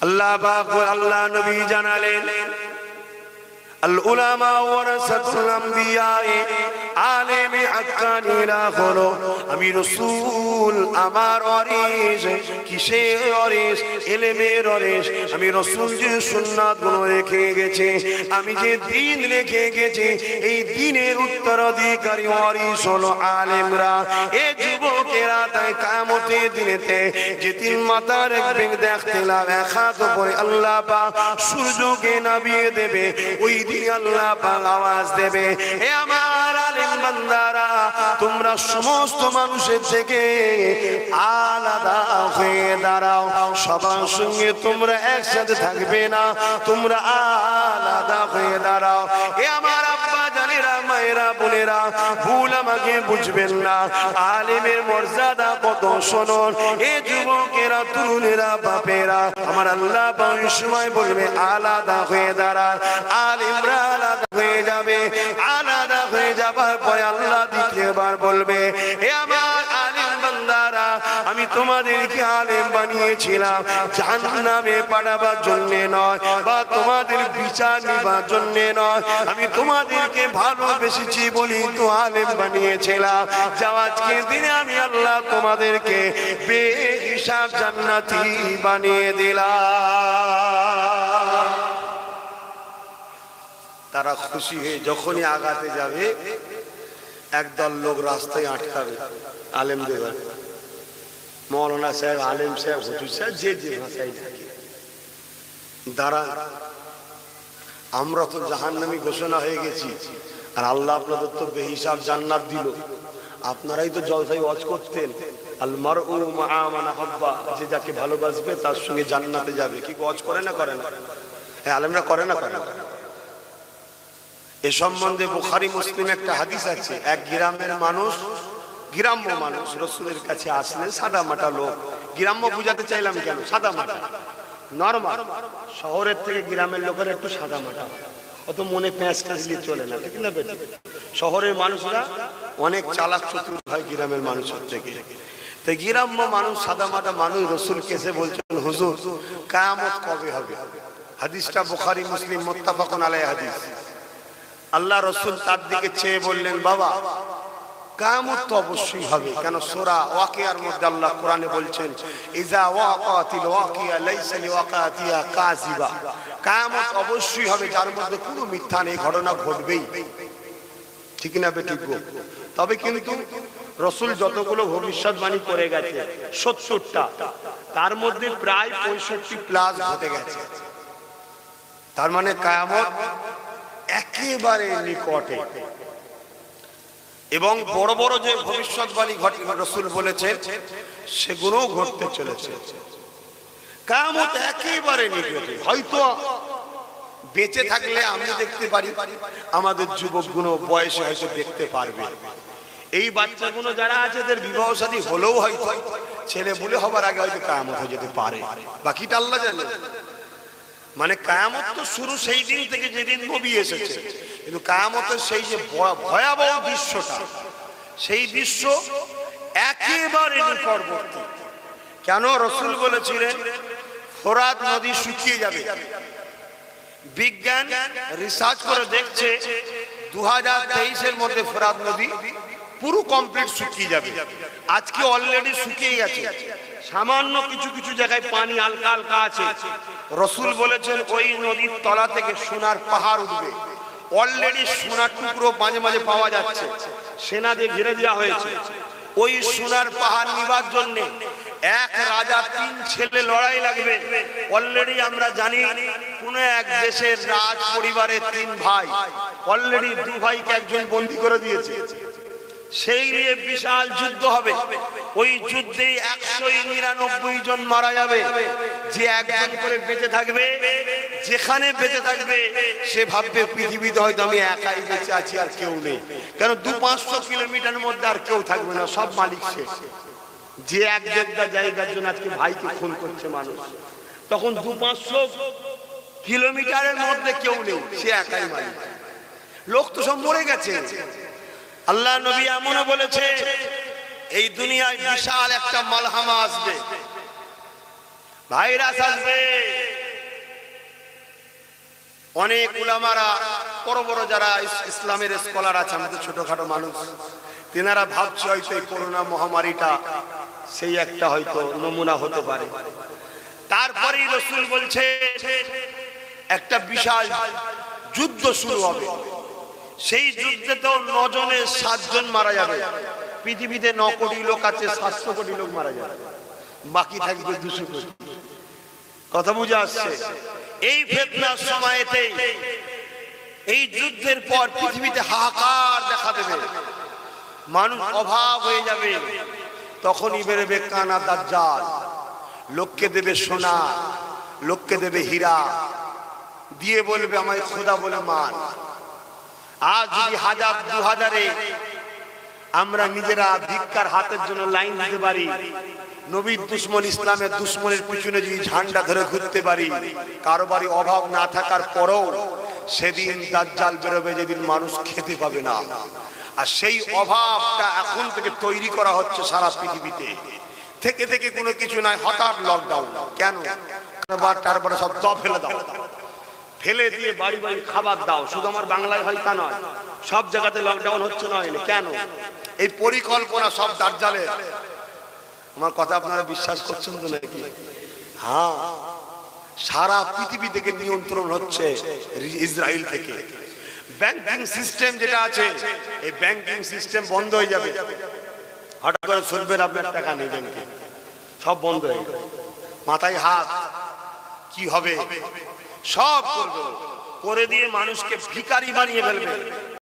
আল্লাহ পাক আল্লাহ নবী জানালেন আল উলামা ওয়ারাসাতুল আমবিয়া, আলেমে হাক্কানীরা হলো আমি রাসূল, আমার ওয়ারিস। কিসের ওয়ারিস? ইলমের ওয়ারিস। আমি রাসূল যে সুন্নাতগুলো রেখে গেছে, আমি যে দ্বীন রেখে গেছি, এই দ্বীনের উত্তরাধিকারী ওয়ারিস হলো আলেমরা। এই যুবকেরা তাই কিয়ামতের দিনেতে যেদিন মাথা রাখবে দেখতে লাভ এক হাত উপরে আল্লাহ পাক সূর্যকে নামিয়ে দেবে, ওই আল্লাহ পাক আওয়াজ দেবে, হে আমার আলেম বান্দারা, তোমরা সমস্ত মানুষের থেকে আলাদা হয়ে দাঁড়াও। সবার সঙ্গে তোমরা একসাথে থাকবে না, তোমরা আলাদা হয়ে দাঁড়াও। হে আমার আব্বা জানেরা, মায়েরা, বোনেরা, ভুল আমাকে বুঝবেন না। আলেমের মর্যাদা কত শুনুন। এ যুবকেরা, তরুণেরা, বাপেরা, আমার আল্লাহ পাক সময় বলবে আলাদা হয়ে দাঁড়ান। আলেমরা আলাদা হয়ে যাবে। আলাদা হয়ে যাবার পরে আল্লাহ দ্বিতীয়বার বলবে, হে আমার আলেম বান্দারা, আমি তোমাদেরকে আলেম বানিয়েছিলাম জাহান্নামে পাঠাবার জন্য নয়, বা তোমাদের বিচার নিবার জন্য নয়। আমি তোমাদেরকে ভালোবেসেছি বলি তো আলেম বানিয়েছিলাম। যাও আজকের দিনে আমি আল্লাহ তোমাদেরকে বেহিসাব জান্নাতি বানিয়ে দিলাম। তারা খুশি হয়ে যখনই আগাতে যাবে, একদল লোক রাস্তায় আটকাবে আলেমদের, মৌলানা সাহেব, আলেম সাহেব, হুজুর সাহেব, যে যে ভাষায় থাকে, দাঁড়া, আমরা তো জাহান্নামী ঘোষণা হয়ে গেছি, আর আল্লাহ আপনাদের তো বেহিসাব জান্নাত দিল। আপনারাই তো জলসায় ওয়াজ করতেন, আল মারউ মাআ মান আহাব্বা, যে যাকে ভালোবাসবে তার সঙ্গে জান্নাতে যাবে। কি ওয়াজ করে না করেন? হ্যাঁ, আলেমরা করে না করেন? এ সম্বন্ধে বুখারী মুসলিম একটা হাদিস আছে। এক গ্রামের মানুষ, গ্রাম্য মানুষ রাসূলের কাছে আসলেন, সাদা মাটা লোক। গ্রাম্য বুঝাতে চাইলাম কেন? সাদা মাটা, নরমাল। শহরের থেকে গ্রামের লোকের একটু সাদা মাটা, অত মনে প্যাঁচ কাজলি চলে না, ঠিক না বেটি? শহরের মানুষরা অনেক চালাক চতুর হয় গ্রামের মানুষের থেকে। তো গ্রাম্য মানুষ, সাদা মাটা মানুষ রাসূলকে এসে বলছেন, হুজুর কিয়ামত কবে হবে? হাদিসটা বুখারী মুসলিম মুত্তাফাকুন আলাইহি হাদিস। আল্লাহ রাসূল তার দিকে চেয়ে বললেন, বাবা কিয়ামত তো অবশ্যই হবে। কেন? সূরা ওয়াকিয়ার মধ্যে আল্লাহ কোরআনে বলছেন, ইজা ওয়াকাতিল ওয়াকিয়া লাইসা লিওয়াকাতিহা কাযিবা। কিয়ামত অবশ্যই হবে, যার মধ্যে কোনো মিথ্যা নেই, ঘটনা ঘটবেই, ঠিক না বেটি? তবে কিন্তু রাসূল যতগুলো ভবিষ্যৎবাণী করে গেছে ৭০টা, তার মধ্যে প্রায় ৬৫ প্লাস ঘটে গেছে। তার মানে কিয়ামত একেবারে নিকটে। এবং বড় বড় যে ভবিষ্যৎবাণী রাসূল বলেছেন সেগুলো ঘটতে চলেছে। কিয়ামত একেবারে নিকটে। হয়তো বেঁচে থাকলে আমি দেখতে পারি, আমাদের যুবকগুলো বয়সে হয়তো দেখতে পারবে। এই বাচ্চাগুলো যারা আছে এদের বিবাহ শাদী হলেও হয়তো ছেলে বলে হবার আগে হয়তো কিয়ামত হয়ে যেতে পারে, বাকিটা আল্লাহ জানে। মানে কিয়ামত তো শুরু সেই দিন থেকে যেদিন নবী এসেছে, কিন্তু কিয়ামতের সেই যে ভয়াবহ দৃশ্যটা, সেই দৃশ্য একেবারে নিকটবর্তী। কেন? রাসূল বলেছিলেন ফোরাত নদী শুকিয়ে যাবে। বিজ্ঞান রিসার্চ করে দেখছে 2023-এর মধ্যে ফোরাত নদী পুরো কমপ্লিট শুকিয়ে যাবে। আজকে অলরেডি শুকিয়ে গেছে, সামান্য কিছু কিছু জায়গায় পানি হালকা হালকা আছে। রাসূল বলেছেন ওই নদীর তলা থেকে সোনার পাহাড় উঠবে। অলরেডি সোনার টুকরো মাঝে মাঝে পাওয়া যাচ্ছে, সেনা দিয়ে ঘিরে দেওয়া হয়েছে। ওই সোনার পাহাড় নিবার জন্য এক রাজা 3 ছেলে লড়াই লাগবে। অলরেডি আমরা জানি কোন এক দেশের রাজ পরিবারের 3 ভাই, অলরেডি 2 ভাইকে একজন বন্দী করে দিয়েছে। সেই নিয়ে বিশাল যুদ্ধ হবে। ওই যুদ্ধে 199 জন মারা যাবে। যে একজন করে বেঁচে থাকবে, যেখানে বেঁচে থাকবে সে ভাববে পৃথিবীতে হয়তো আমি একাই বেঁচে আছি, আর কেউ নেই। কারণ 200-500 কিলোমিটারের মধ্যে আর কেউ থাকবে না, সব মালিক শেষ। যে এক জায়গার জন্য আজকে ভাইকে খুন করছে মানুষ, তখন 200-500 কিলোমিটারের মধ্যে কেউ নেই, সে একাই মালিক। লোক তো সব মরে গেছে। আল্লাহ নবী এমনও বলেছে এই দুনিয়ায় বিশাল একটা মালহামা আসবে, ভাইরাস আসবে, অনেক উলামারা বড় বড় যারা ইসলামের স্কলার আছে, আমাদের ছোটখাটো মানুষ, তেনারা ভাবছে হয়তো এই করোনা মহামারীটা সেই একটা হয়তো নমুনা হতে পারে। তারপরেই রাসূল বলছে একটা বিশাল যুদ্ধ শুরু হবে, সেই যুদ্ধে তো 9 জনে 7 জন মারা যাবে। পৃথিবীতে 9 কোটি লোক আছে, 700 কোটি লোক মারা যাবে, বাকি থাকবে 200 কোটি। কথা বুঝে আসছে? এই ফিতনার সময়তে, এই যুদ্ধের পর পৃথিবীতে হাহাকার দেখা দেবে, মানুষ অভাব হয়ে যাবে। তখনই বেরোবে কানা দাজ্জাল, লোককে দেবে সোনা, লোককে দেবে হীরা, দিয়ে বলবে আমায় খোদা বলে মান। আজ যদি 1000 2000-এ আমরা নিজেরা ভিক্ষার হাতের জন্য লাইন দিতে পারি, নবীর দুশ্মন ইসলামের দুশ্মনের পিছনে যদি ঝান্ডা ধরে ঘুরতে পারি, কারোবারই অভাব না থাকার পরেও সেদিন দাজ্জাল বেরোবে, যেদিন মানুষ খেতে পাবে না। আর সেই অভাবটা এখন থেকে তৈরি করা হচ্ছে সারা পৃথিবীতে। থেকে থেকে কোনো কিছু নাই, হঠাৎ লকডাউন। কেন? তারপরে সব দাও ফেলে দাও, ফেলে দিয়ে বাড়ি বাড়ি খাবার দাও। শুধু আমার বাংলায় হয় তা নয়, সব জায়গাতে লকডাউন হচ্ছে না। কেন? এই পরিকল্পনা সব দাজ্জালের। আমার কথা আপনারা বিশ্বাস করছেন তো নাকি? হ্যাঁ, সারা পৃথিবী থেকে নিয়ন্ত্রণ হচ্ছে ইসরায়েল থেকে। ব্যাংকিং সিস্টেম যেটা আছে, এই ব্যাংকিং সিস্টেম বন্ধ হয়ে যাবে। হঠাৎ করে শুনবেন আপনার টাকা নেই ব্যাংকে, সব বন্ধ হয়ে যাবে। মাথায় হাত, কি হবে? সব করবে, করে দিয়ে মানুষকে ভিখারি বানিয়ে ফেলবে।